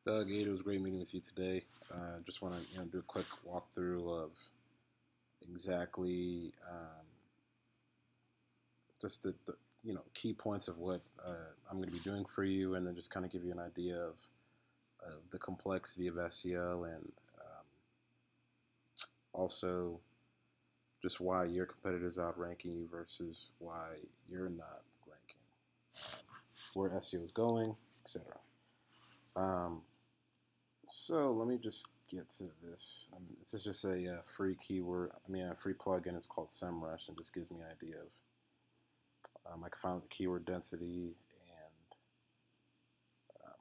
Doug, it was great meeting with you today. Just want to do a quick walkthrough of exactly just the key points of what I'm going to be doing for you, and then just kind of give you an idea of the complexity of SEO and also just why your competitors are outranking you versus why you're not ranking, where SEO is going, etc. Um, So let me just get to this. This is just a free keyword. A free plugin. It's called SEMrush, and just gives me an idea of. I can find the keyword density um,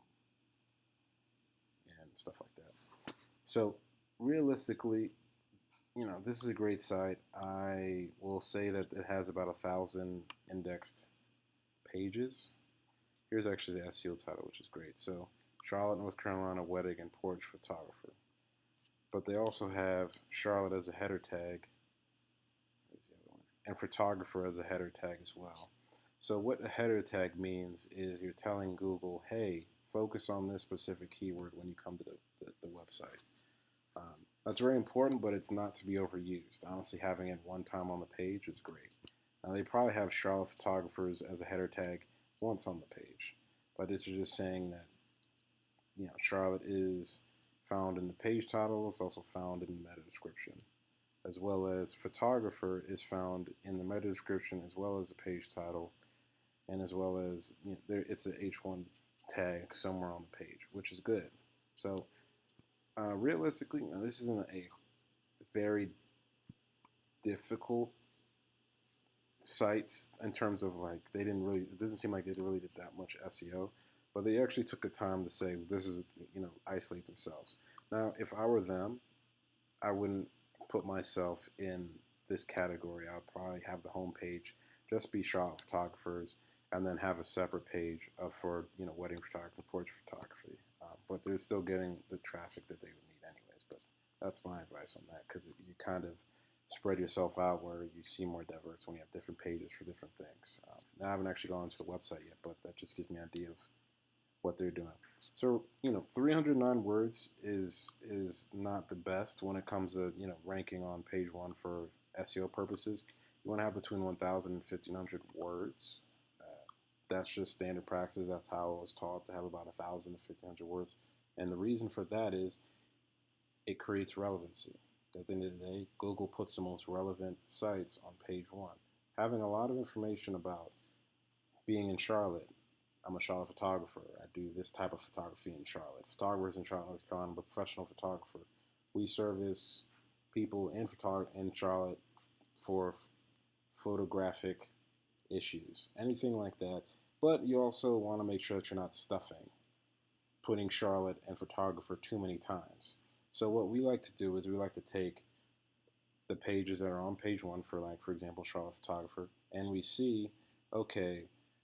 and stuff like that. So realistically, this is a great site. I will say that it has about 1,000 indexed pages. Here's actually the SEO title, which is great. So Charlotte, North Carolina wedding and porch photographer. But they also have Charlotte as a header tag, and photographer as a header tag as well. So what a header tag means is you're telling Google, hey, focus on this specific keyword when you come to the website. That's very important, but it's not to be overused. Honestly, having it one time on the page is great. Now, they probably have Charlotte photographers as a header tag once on the page, but this is just saying that Charlotte is found in the page title. It's also found in the meta description, as well as photographer is found in the meta description as well as the page title, and as well as it's a H1 tag somewhere on the page, which is good. So realistically, this isn't a very difficult site in terms of like they didn't really. It doesn't seem like they really did that much SEO, but they actually took the time to say this is isolate themselves. Now, if I were them, I wouldn't put myself in this category. I'd probably have the homepage just be shot photographers, and then have a separate page for wedding photography, portrait photography. But they're still getting the traffic that they would need anyways. But that's my advice on that, because you kind of spread yourself out where you see more diverse when you have different pages for different things. Now, I haven't actually gone to the website yet, but that just gives me an idea of what they're doing. So 309 words is not the best when it comes to ranking on page one for SEO purposes. You want to have between 1,000 and 1,500 words. Uh, that's just standard practice. That's how I was taught, to have about 1,000 to 1,500 words. And the reason for that is it creates relevancy. At the end of the day, Google puts the most relevant sites on page one. Having a lot of information about being in Charlotte. I'm a Charlotte photographer. I do this type of photography in Charlotte. Photographers in Charlotte, North Carolina, but professional photographer. We service people in Charlotte for photographic issues, anything like that. But you also want to make sure that you're not stuffing, putting Charlotte and photographer too many times. So what we like to do is we like to take the pages that are on page one for, like, for example, Charlotte photographer, and we see, okay,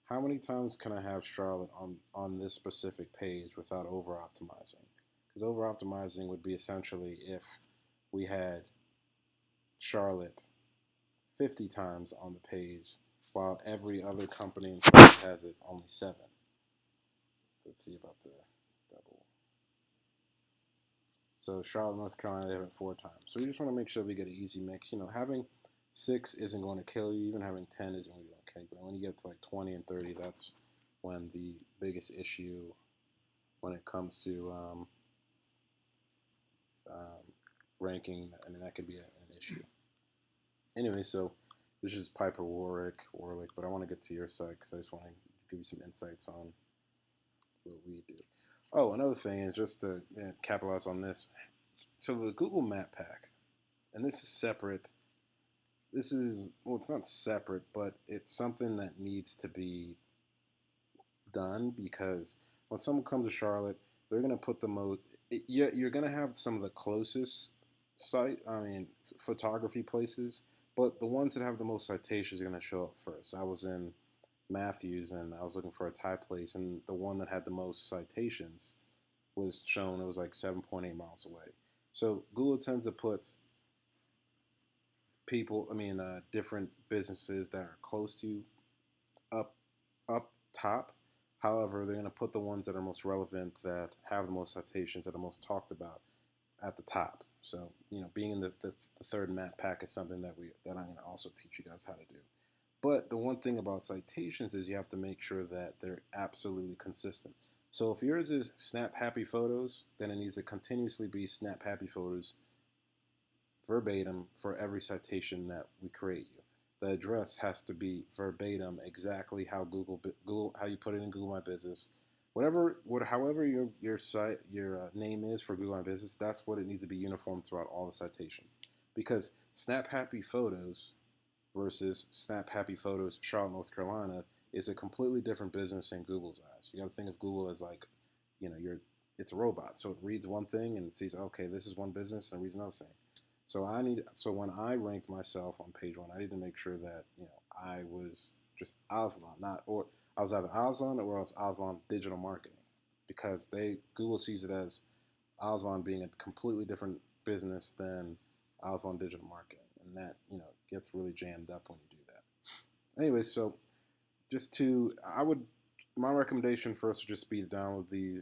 how many times can I have Charlotte on this specific page without over optimizing? Because over optimizing would be essentially if we had Charlotte 50 times on the page while every other company in Charlotte has it only 7. So let's see about the double. So Charlotte, North Carolina, they have it 4 times. So we just want to make sure we get an easy mix. Having 6 isn't going to kill you. Even having 10 isn't going to kill you. But when you get to like 20 and 30, that's when the biggest issue when it comes to um, ranking. That could be an issue. Anyway, so this is Piper Warwick, but I want to get to your site because I just want to give you some insights on what we do. Oh, another thing is just to capitalize on this. So the Google Map Pack, and this is separate. This is, well, it's not separate, but it's something that needs to be done, because when someone comes to Charlotte, they're gonna put the most. You're gonna have some of the closest photography places, but the ones that have the most citations are gonna show up first. I was in Matthews and I was looking for a Thai place, and the one that had the most citations was shown. It was like 7.8 miles away. So Google tends to put different businesses that are close to you up up top. However, they're going to put the ones that are most relevant, that have the most citations, that are most talked about, at the top. So, being in the third map pack is something that I'm going to also teach you guys how to do. But the one thing about citations is you have to make sure that they're absolutely consistent. So if yours is snap happy photos, then it needs to continuously be snap happy photos verbatim for every citation that we create you. The address has to be verbatim, exactly how Google how you put it in Google My Business. However your site your name is for Google My Business, that's what it needs to be uniform throughout all the citations. Because Snap Happy Photos versus Snap Happy Photos Charlotte, North Carolina is a completely different business in Google's eyes. You got to think of Google as like, it's a robot. So it reads one thing and it sees, okay, this is one business, and it reads another thing. So when I ranked myself on page one, I need to make sure that I was just Aslan, not or I was either Aslan or else Aslan Digital Marketing, because Google sees it as Aslan being a completely different business than Aslan Digital Marketing, and that gets really jammed up when you do that. Anyway, so just to I would my recommendation first would just be to download the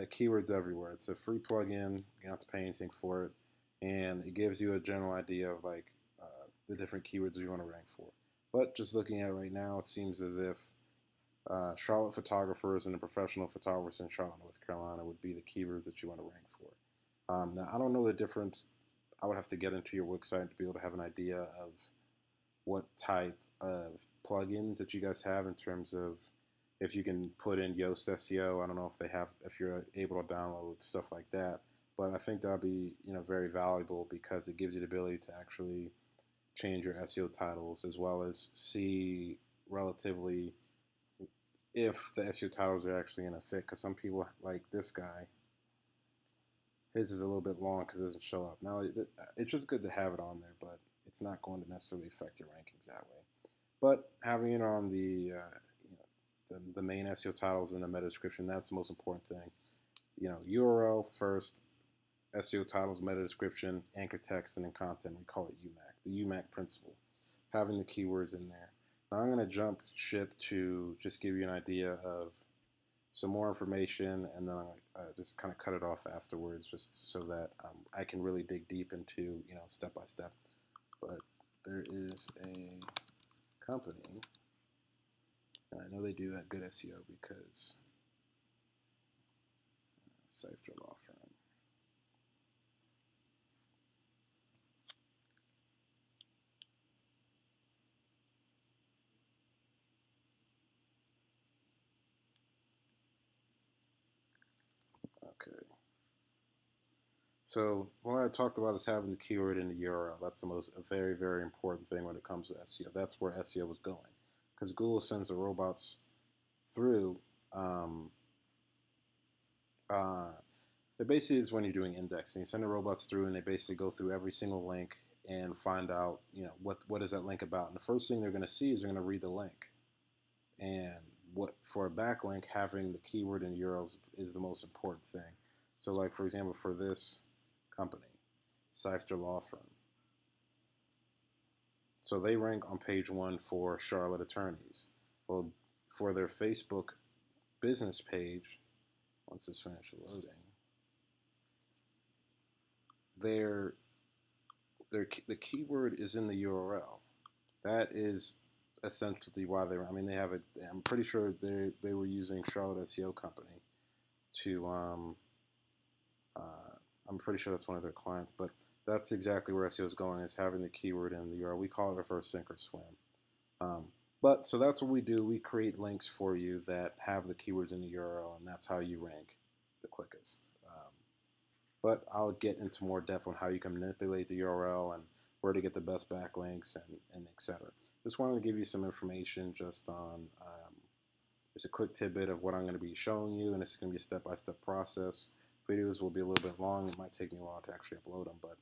Keywords Everywhere. It's a free plugin. You don't have to pay anything for it, and it gives you a general idea of like the different keywords you want to rank for. But just looking at it right now, it seems as if Charlotte photographers and the professional photographers in Charlotte, North Carolina would be the keywords that you want to rank for. Now, I don't know the difference. I would have to get into your website to be able to have an idea of what type of plugins that you guys have in terms of if you can put in Yoast SEO. I don't know if you're able to download stuff like that, but I think that'll be very valuable because it gives you the ability to actually change your SEO titles as well as see relatively if the SEO titles are actually going to fit. Because some people like this guy, his is a little bit long because it doesn't show up. Now it's just good to have it on there, but it's not going to necessarily affect your rankings that way. But having it on the main SEO titles and the meta description, that's the most important thing. URL first, SEO titles, meta description, anchor text, and then content. We call it UMAC, the UMAC principle. Having the keywords in there. Now I'm going to jump ship to just give you an idea of some more information, and then I'll just kind of cut it off afterwards, just so that I can really dig deep into step by step. But there is a company, and I know they do good SEO because Seifter Law Firm. Okay. So what I talked about is having the keyword in the URL. That's a very, very important thing when it comes to SEO. That's where SEO is going, because Google sends the robots through. Uh, it basically is when you're doing indexing. You send the robots through, and they basically go through every single link and find out, what is that link about. And the first thing they're going to see is they're going to read the link. And what for a backlink, having the keyword in URLs is the most important thing. So, like for example, for this company, Seifter Law Firm. So they rank on page one for Charlotte attorneys. Well, for their Facebook business page, once it's finished loading, their the keyword is in the URL. That is essentially why they. I mean, they have a. I'm pretty sure they were using Charlotte SEO Company to. I'm pretty sure that's one of their clients, but that's exactly where SEO is going, is having the keyword in the URL. We call it reverse sink or swim. Um, but so that's what we do. We create links for you that have the keywords in the URL, and that's how you rank the quickest. But I'll get into more depth on how you can manipulate the URL and where to get the best backlinks and etc. Just wanted to give you some information just on just a quick tidbit of what I'm going to be showing you, and it's going to be a step-by-step process. Videos will be a little bit long. It might take me a while to actually upload them, but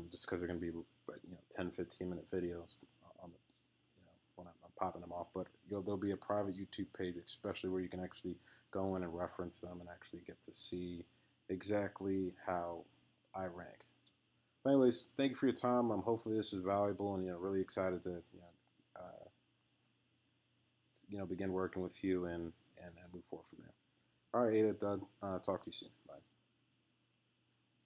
just because they're going to be like 10, 15-minute videos on the when I'm popping them off. But there'll be a private YouTube page, especially where you can actually go in and reference them and actually get to see exactly how I rank. But anyways, thank you for your time. Hopefully this is valuable, and really excited to begin working with you and and move forward from there. All right, Ada, done. Talk to you soon.